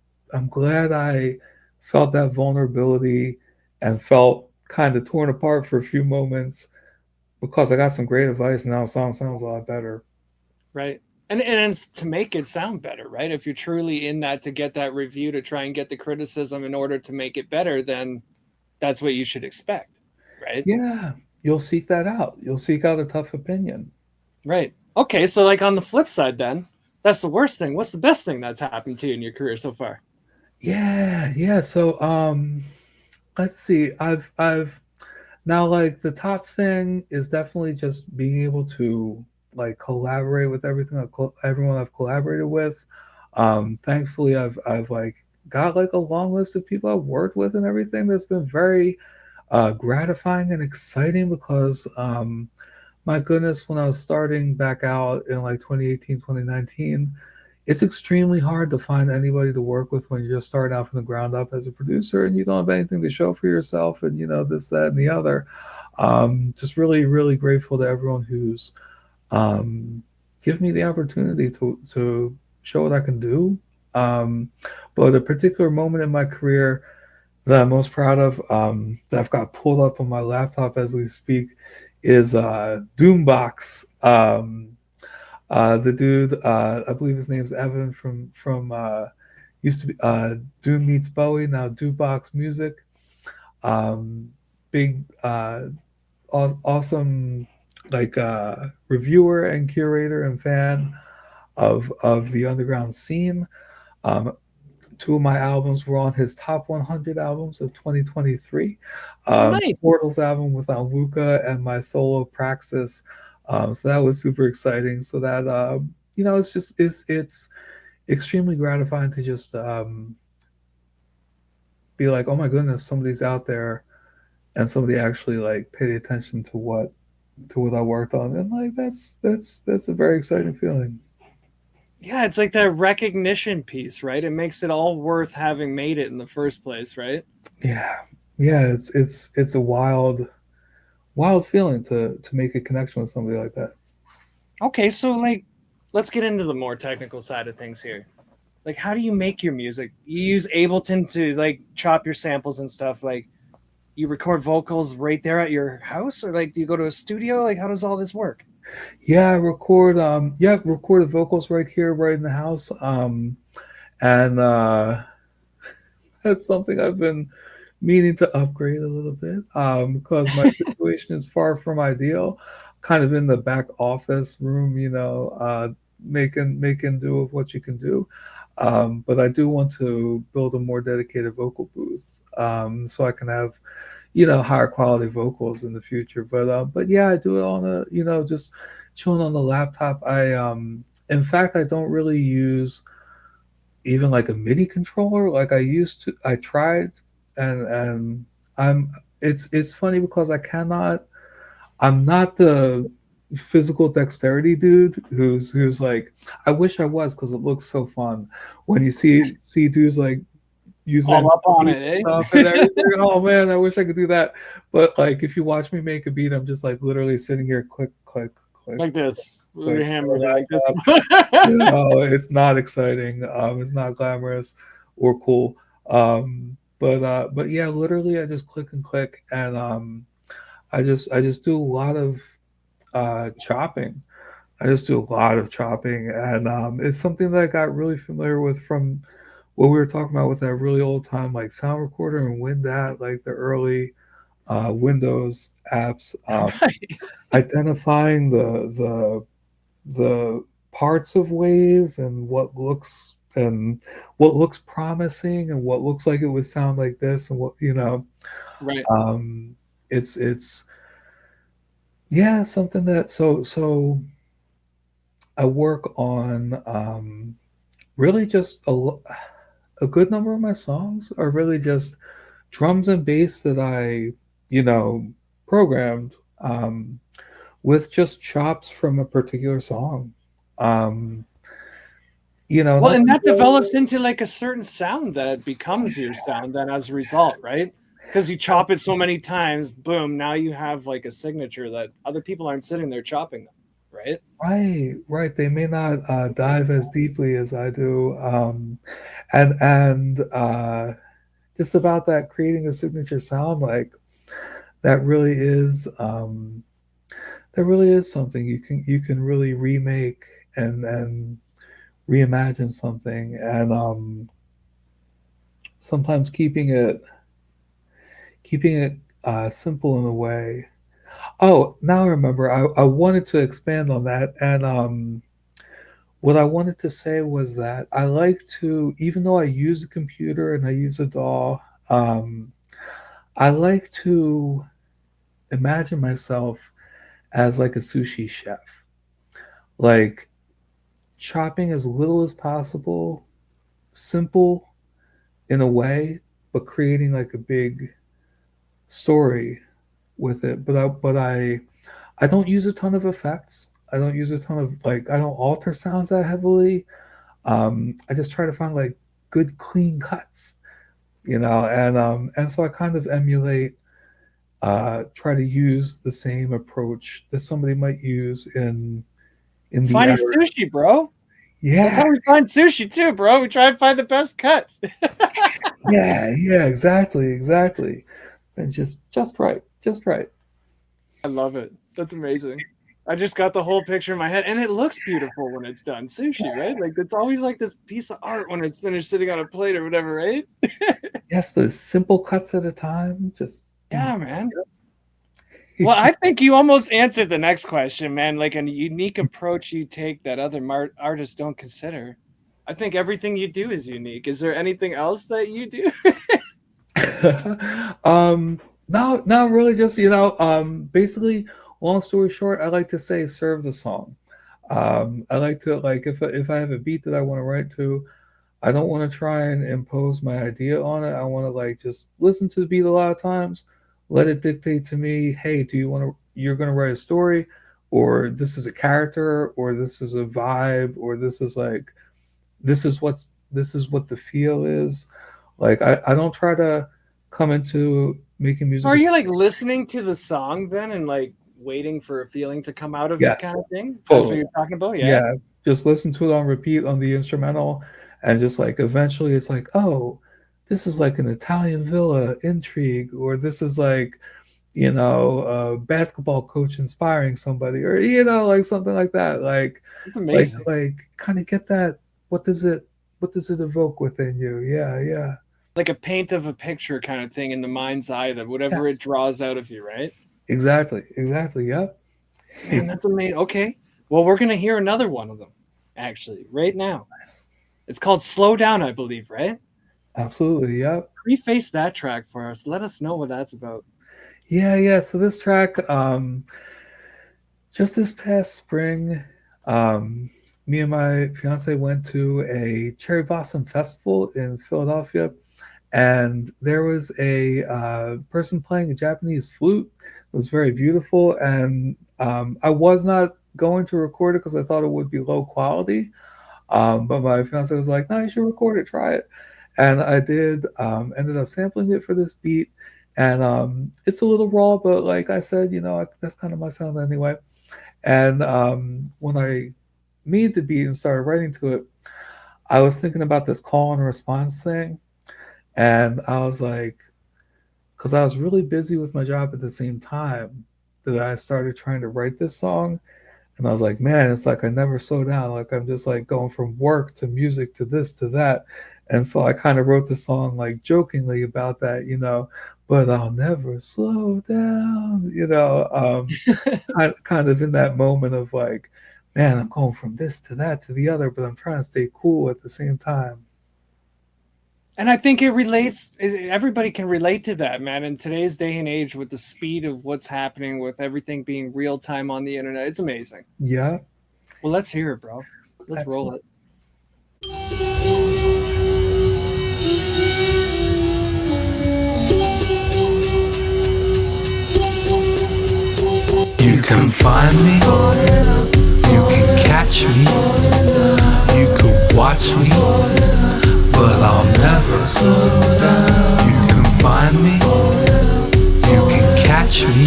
felt that vulnerability and felt kind of torn apart for a few moments because I got some great advice and now the song sounds a lot better. Right. And it's to make it sound better, right? If you're truly in that to get that review to try and get the criticism in order to make it better, then that's what you should expect, right? Yeah, you'll seek that out. You'll seek out a tough opinion. Right. Okay, so like on the flip side then, that's the worst thing. What's the best thing that's happened to you in your career so far? Yeah, yeah. So let's see. I've now like the top thing is definitely just being able to like collaborate with everyone I've collaborated with. Thankfully I've like got like a long list of people I've worked with and everything that's been very gratifying and exciting because my goodness, when I was starting back out in like 2018, 2019, it's extremely hard to find anybody to work with when you're just starting out from the ground up as a producer and you don't have anything to show for yourself and this, that, and the other. Just really, really grateful to everyone who's um, given me the opportunity to show what I can do. Um, but a particular moment in my career that I'm most proud of, that I've got pulled up on my laptop as we speak, is Doombox. The dude, I believe his name's Evan from used to be Doom Meets Bowie, now Doombox Music. Big, awesome, like reviewer and curator and fan of the underground scene. Um, Two of my albums were on his top 100 albums of 2023. Oh, nice. Portals album with Almuka and my solo Praxis. So that was super exciting. So that it's extremely gratifying to just be like, oh my goodness, somebody's out there and somebody actually like paid attention to what I worked on, and like that's a very exciting feeling. Yeah, it's like that recognition piece, right? It makes it all worth having made it in the first place, right? Yeah, yeah, it's a wild feeling to make a connection with somebody like that. Okay, so like let's get into the more technical side of things here. Like how do you make your music? You use Ableton to like chop your samples and stuff. Like you record vocals right there at your house, or like do you go to a studio? Like how does all this work? Record the vocals right here, right in the house. And That's something I've been meaning to upgrade a little bit, because my situation is far from ideal. Kind of in the back office room, making do with what you can do. But I do want to build a more dedicated vocal booth, so I can have higher quality vocals in the future. But yeah, I do it on a just chilling on the laptop. In fact, I don't really use even like a MIDI controller. Like I tried, and I'm. It's funny because I cannot. I'm not the physical dexterity dude who's like. I wish I was because it looks so fun when you see dudes like using All up on it, stuff and eh? everything. Oh man, I wish I could do that. But like, if you watch me make a beat, I'm just like literally sitting here, click, click, click, Like this. With click. your hand moving like this. You know, it's not exciting. It's not glamorous or cool. But yeah, literally, I just click and click, and I just do a lot of chopping. I just do a lot of chopping, and it's something that I got really familiar with from what we were talking about with that really old time like sound recorder and Windat, like the early Windows apps. Right. Identifying the parts of waves and what looks promising and what looks like it would sound like this and what Right. um it's yeah, something that so I work on really just a good number of my songs are really just drums and bass that I you know programmed with just chops from a particular song. um Well, and nothing that develops into like a certain sound that becomes your sound then as a result, right? Because you chop it so many times, boom, now you have like a signature that other people aren't sitting there chopping them, right? right. They may not dive as deeply as I do, and just about that creating a signature sound, like that really is that really is something you can really remake and reimagine something, and sometimes keeping it simple in a way. Oh, now I remember. I wanted to expand on that, and what I wanted to say was that I like to, even though I use a computer and I use a DAW, I like to imagine myself as like a sushi chef, like chopping as little as possible, simple in a way, but creating like a big story with it. I don't use a ton of effects. I don't use a ton of like I don't alter sounds that heavily. I just try to find like good clean cuts, and so I kind of emulate, try to use the same approach that somebody might use in the Finding era. sushi, bro. That's Yeah, how we find sushi too, bro. We try and find the best cuts. yeah, exactly, and just right, just right. I love it. That's amazing. I just got the whole picture in my head, and it looks beautiful when it's done. Sushi, right? Like it's always like this piece of art when it's finished sitting on a plate or whatever, right? Yes, the simple cuts at a time. Just Yeah, man. Well, I think you almost answered the next question, man. Like a unique approach you take that other artists don't consider. I think everything you do is unique. Is there anything else that you do? no, not really. Just basically, long story short, I like to say serve the song. I like to like if I have a beat that I want to write to, I don't want to try and impose my idea on it. I want to like just listen to the beat a lot of times, let it dictate to me. Hey, do you want to? You're going to write a story, or this is a character, or this is a vibe, or this is what the feel is. Like I don't try to come into making So music. are you like listening to the song then and like waiting for a feeling to come out of it Yes, kind of thing? That's what totally. you're talking about? Yeah. Yeah, just listen to it on repeat on the instrumental, and just like eventually it's like, oh, this is like an Italian villa intrigue, or this is like, a basketball coach inspiring somebody, or like something like that. It's amazing. Like kind of get that. What does it what does it evoke within you? Yeah, yeah. Like a paint of a picture kind of thing in the mind's eye that whatever it Yes. draws out of you, right? Exactly. Exactly. Yep. Man, that's amazing. Okay. Well, we're going to hear another one of them actually right now. It's called Slow Down, I believe, right? Absolutely. Yep. Preface that track for us. Let us know what that's about. Yeah, yeah. So this track, just this past spring, um, me and my fiance went to a cherry blossom festival in Philadelphia, and there was a person playing a Japanese flute. It was very beautiful, and I was not going to record it because I thought it would be low quality. But my fiance was like, "No, you should record it. Try it." And I did. Ended up sampling it for this beat, and it's a little raw, but like I said, that's kind of my sound anyway. And when I made the beat and started writing to it, I was thinking about this call and response thing, and I was like, because I was really busy with my job at the same time that I started trying to write this song. And I was like, man, it's like I never slow down. Like I'm just like going from work to music to this to that. And so I kind of wrote the song like jokingly about that, but I'll never slow down, kind of in that moment of like, man, I'm going from this to that to the other, but I'm trying to stay cool at the same time. And I think it relates, everybody can relate to that, man. In today's day and age, with the speed of what's happening, with everything being real time on the internet, it's amazing. Yeah. Well, let's hear it, bro. Let's roll it. You can find me, you can catch me, you can watch me, but I'll never slow down. You can find me, you can catch me,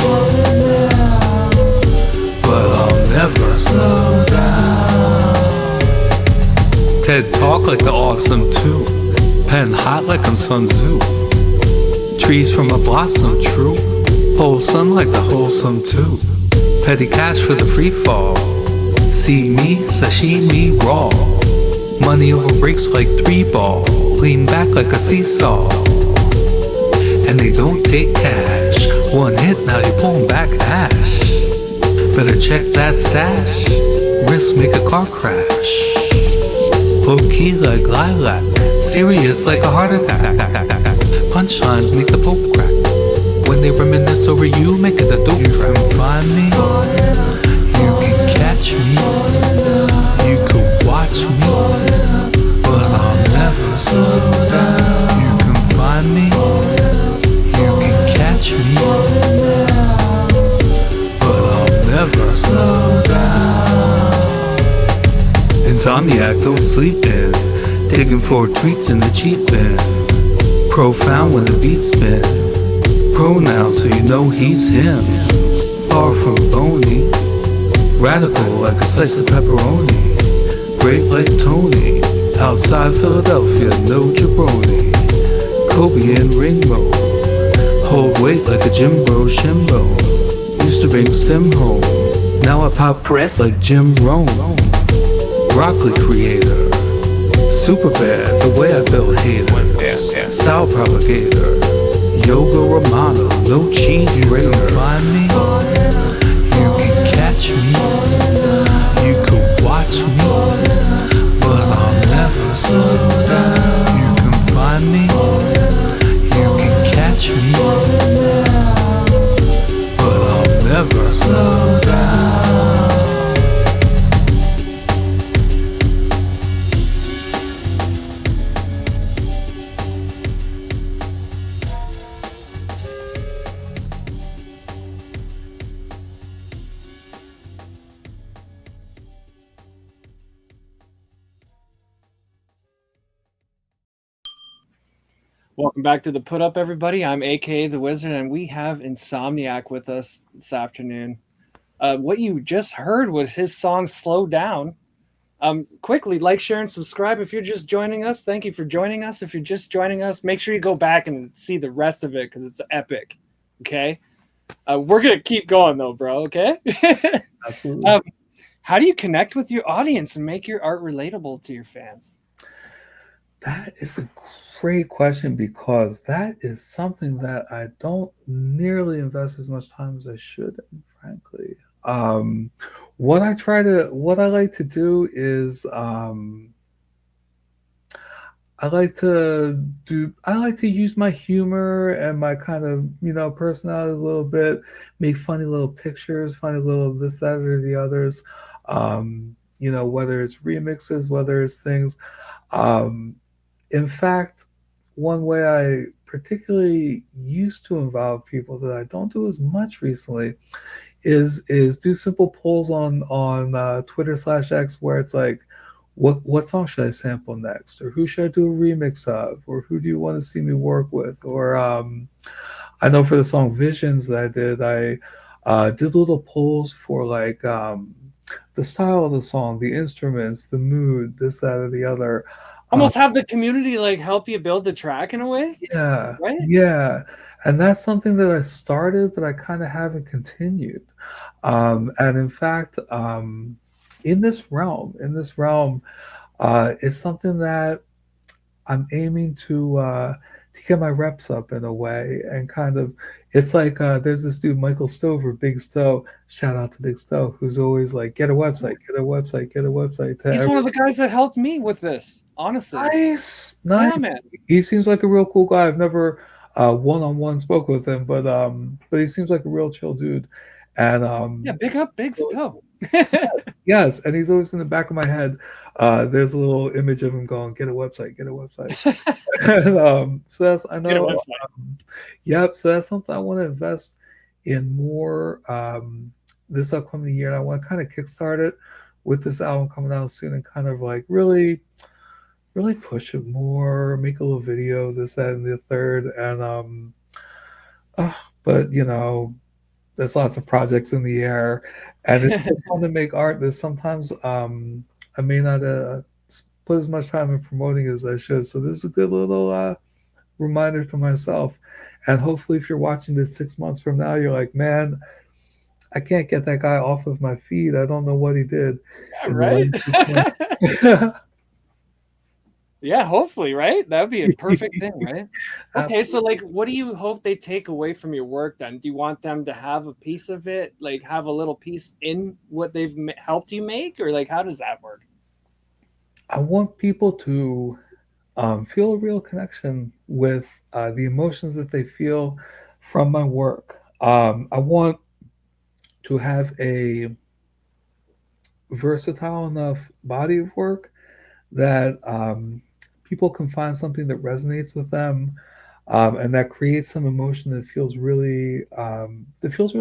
but I'll never slow down. TED Talk like the awesome two, pen hot like I'm Sun Tzu, trees from a blossom true, wholesome like the wholesome too. Petty cash for the free fall. See me, sashimi raw. Money over breaks like 3-ball. Lean back like a seesaw. And they don't take cash. One hit, now you're pulling back ash. Better check that stash. Risk make a car crash. Low key like lilac. Serious like a heart attack. Punchlines make the Pope crack. When they reminisce over you, make it a dope track. You can find me, you can catch me, you can watch me, but I'll never slow down. You can find me, you can catch me, but I'll never slow down. Insomniac, don't sleep in, digging for tweets in the cheap bin. Profound when the beats spin. Pronoun so you know he's him. Far from bony, radical like a slice of pepperoni. Great like Tony, outside Philadelphia, no jabroni. Kobe and Ringo, hold weight like a Jimbo Shimbo. Used to bring stem home, now I pop press like Jim Rome. Broccoli creator, super bad the way I build haters. Style propagator, yoga Romano, no cheese grater. Find me, you can catch me, you can watch me, but I'll never slow down. You can find me, you can catch me, but I'll never slow down. Welcome back to the Put Up, everybody. I'm A.K.A. the Wizard, and we have Insomniac with us this afternoon. What you just heard was his song Slow Down. Quickly, like, share, and subscribe if you're just joining us. Thank you for joining us. If you're just joining us, make sure you go back and see the rest of it because it's epic. Okay? We're going to keep going, though, bro. Okay? Absolutely. How do you connect with your audience and make your art relatable to your fans? That is a great question because that is something that I don't nearly invest as much time as I should, frankly. What I like to do is I like to use my humor and my kind of personality a little bit, make funny little pictures, funny little this, that, or the others. whether it's remixes, whether it's things. Um, in fact, one way I particularly used to involve people that I don't do as much recently is do simple polls on Twitter/X where it's like, what song should I sample next, or who should I do a remix of, or who do you want to see me work with, or I know for the song Visions that I did little polls for like the style of the song, the instruments, the mood, this, that, or the other. Almost have the community like help you build the track in a way, Yeah, right? yeah. And that's something that I started, but I kind of haven't continued. And in fact, in this realm, it's something that I'm aiming to get my reps up in a way, and kind of, it's like there's this dude Michael Stover, Big Stowe. Shout out to Big Stowe, who's always like, get a website, get a website, get a website. To He's one of every the guys that helped me with this, honestly. Nice, nice. Yeah, man. He seems like a real cool guy. I've never one-on-one spoke with him, but he seems like a real chill dude. And Yeah, big up, big so Stowe. yes, and he's always in the back of my head. There's a little image of him going, "Get a website, get a website." And, so that's I Get a know. website. Yep. So that's something I want to invest in more this upcoming year. And I want to kind of kickstart it with this album coming out soon, and kind of like really push it more, make a little video, this, that, and the third, and uh, but there's lots of projects in the air, and it's fun to make art. There's sometimes I may not put as much time in promoting as I should, so this is a good little reminder to myself. And hopefully, if you're watching this 6 months from now, you're like, man, I can't get that guy off of my feed. I don't know what he did Yeah, in the right? last 6 months. Yeah, hopefully, right? That would be a perfect thing, right? Okay, so Absolutely. like what do you hope they take away from your work then? Do you want them to have a piece of it, like have a little piece in what they've helped you make, or like how does that work? I want people to feel a real connection with the emotions that they feel from my work. I want to have a versatile enough body of work that people can find something that resonates with them, and that creates some emotion that feels really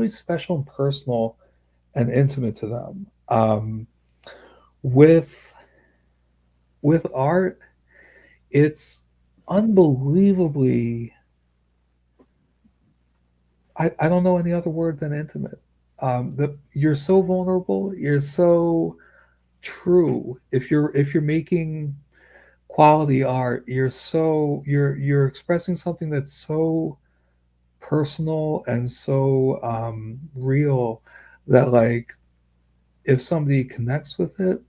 special and personal and intimate to them. With with art, it's unbelievably, I don't know any other word than intimate. You're so vulnerable, you're so true. If you're making quality art, you're expressing something that's so personal and so real, that like, if somebody connects with it,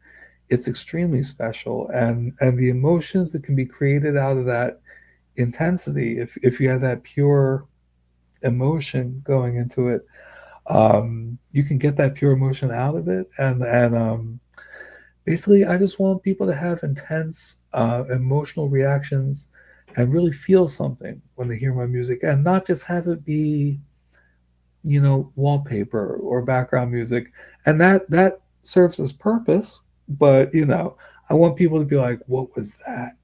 it's extremely special. And the emotions that can be created out of that intensity, if you have that pure emotion going into it, you can get that pure emotion out of it. And basically, I just want people to have intense emotional reactions and really feel something when they hear my music, and not just have it be wallpaper or background music. And that serves its purpose, but I want people to be like, what was that?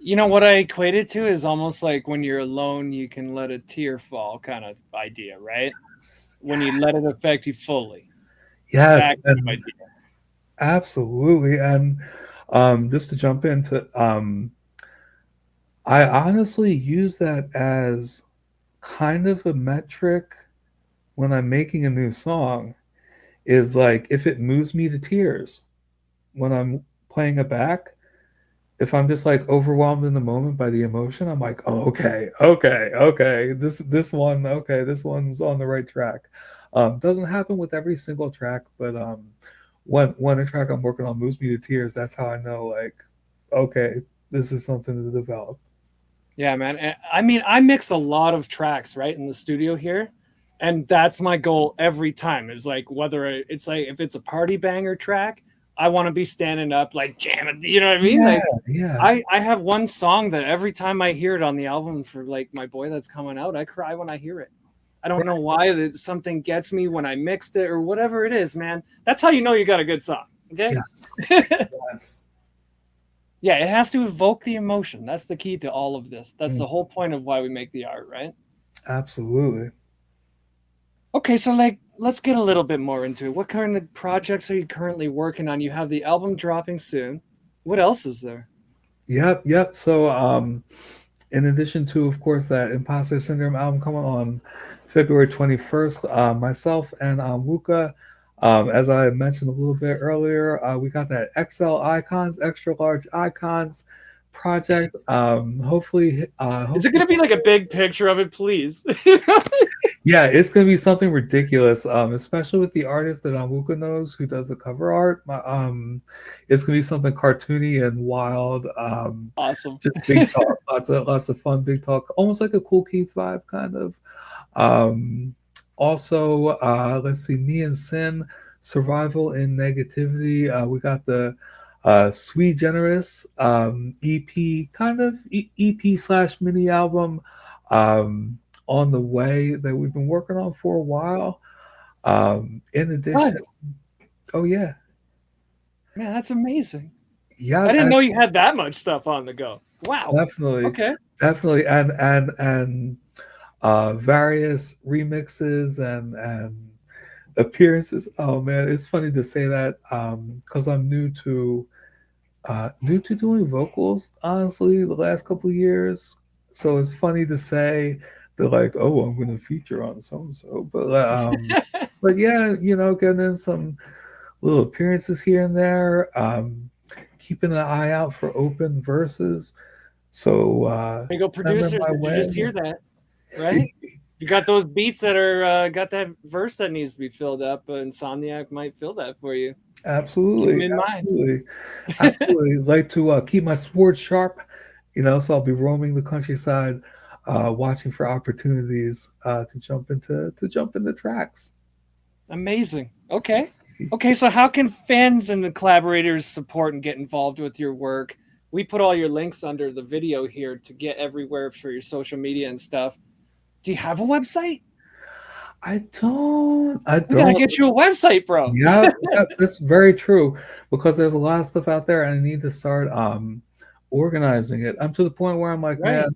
You know what I equate it to is almost like when you're alone, you can let a tear fall kind of idea, right? When you let it affect you fully. Yes, That kind of and idea. absolutely. And just to jump into, I honestly use that as kind of a metric when I'm making a new song, is like, if it moves me to tears when I'm playing it back, if I'm just like overwhelmed in the moment by the emotion, I'm like, oh, okay, okay, okay, this one's on the right track. Doesn't happen with every single track, but when a track I'm working on moves me to tears, that's how I know, like, okay, this is something to develop. Yeah, man. And I mean, I mix a lot of tracks right in the studio here, and that's my goal every time. Is like whether it's like if it's a party banger track, I want to be standing up like jamming. You know what I mean? Yeah, Like yeah. I have one song that every time I hear it on the album for like my boy that's coming out, I cry when I hear it. I don't know why that something gets me when I mixed it or whatever it is, man. That's how you know you got a good song. Okay. Yes. Yes. Yeah, it has to evoke the emotion. That's the key to all of this. That's Mm, the whole point of why we make the art, right? absolutely. Okay, so like let's get a little bit more into it. What kind of projects are you currently working on? You have the album dropping soon. What else is there? Yep, yep. So, in addition to, of course, that Imposter Syndrome album coming on February 21st, myself and Luca, as I mentioned a little bit earlier, we got that XL Icons, extra large icons project. Is it Hopefully, going to be like a big picture of it, please? yeah, it's gonna be something ridiculous. Especially with the artist that Luca knows who does the cover art. It's gonna be something cartoony and wild. Awesome. Just big talk, lots of fun, big talk, almost like a Cool Keith vibe, kind of. Um, Also, let's see, me and Sin, Survival in Negativity. We got the Sweet Generous EP, kind of EP slash mini album on the way that we've been working on for a while. In addition, Nice. oh yeah, Man, that's amazing. yeah, I didn't and know you had that much stuff on the go. Wow. definitely, Okay. definitely, and various remixes and appearances. Oh man, it's funny to say that because I'm new to doing vocals. Honestly, the last couple of years, so it's funny to say that like, oh, I'm going to feature on so and so, but yeah, getting in some little appearances here and there. Keeping an eye out for open verses. So There you go, send them producers. my Did you way. just hear that? Right? You got those beats that are got that verse that needs to be filled up. Insomniac might fill that for you. Keep them Absolutely, in mind. absolutely, absolutely. Like to keep my sword sharp, so I'll be roaming the countryside, watching for opportunities to jump into tracks. Amazing. Okay. Okay, so how can fans and the collaborators support and get involved with your work? We put all your links under the video here to get everywhere for your social media and stuff. Do you have a website? I don't. I We gotta don't. get you a website, bro. Yeah, yeah, that's very true because there's a lot of stuff out there, and I need to start organizing it. I'm to the point where I'm like, man, Right.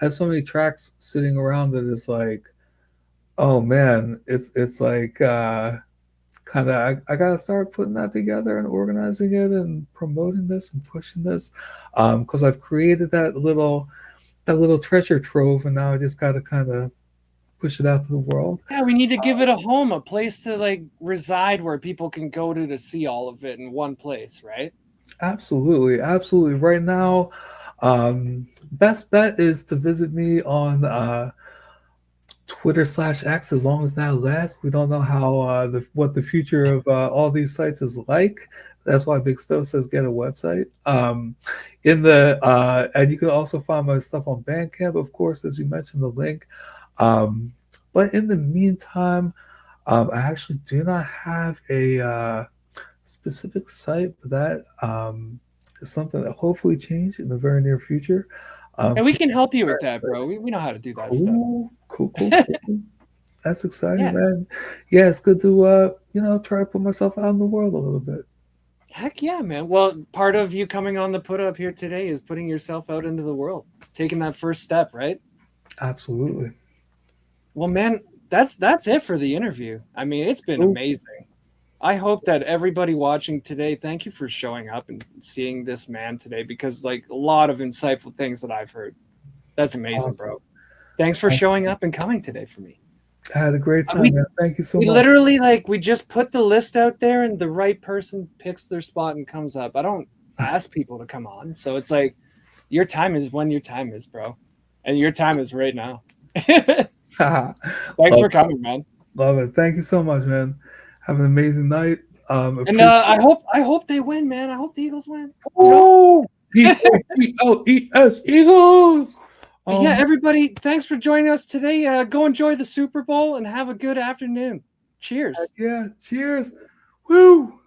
I have so many tracks sitting around that it's like, oh man, it's like kind of I gotta start putting that together and organizing it and promoting this and pushing this because I've created that little treasure trove, and now I just gotta kind of push it out to the world. Yeah, we need to give it a home, a place to like reside where people can go to see all of it in one place, right? Absolutely, absolutely. Right now, best bet is to visit me on Twitter/X as long as that lasts. We don't know how what the future of all these sites is like. That's why Big Stove says get a website. And you can also find my stuff on Bandcamp, of course, as you mentioned the link. Um, but in the meantime, I actually do not have a specific site, but that is something that hopefully change in the very near future. And we can help you with Very that, excited. bro. We know how to do that stuff. Cool, cool, cool, cool. That's exciting, Yeah. man. Yeah, it's good to try to put myself out in the world a little bit. Heck yeah, man. Well, part of you coming on the put up here today is putting yourself out into the world, taking that first step, right? Absolutely. Well, man, that's it for the interview. I mean, it's been Cool. amazing. I hope that everybody watching today, thank you for showing up and seeing this man today because like a lot of insightful things that I've heard. That's amazing, Awesome. bro. Thanks for showing up and coming today for me. I had a great time, We- man. Thank you so We much. literally like we just put the list out there and the right person picks their spot and comes up. I don't ask people to come on. So it's like your time is when your time is, bro. And your time is right now. Thanks for coming, man. Love it. Thank you so much, man. Have an amazing night. And I hope they win, man. I hope the Eagles win. Oh, Eagles, Eagles. Yeah, everybody, thanks for joining us today. Go enjoy the Super Bowl and have a good afternoon. Cheers. Yeah, cheers. Woo.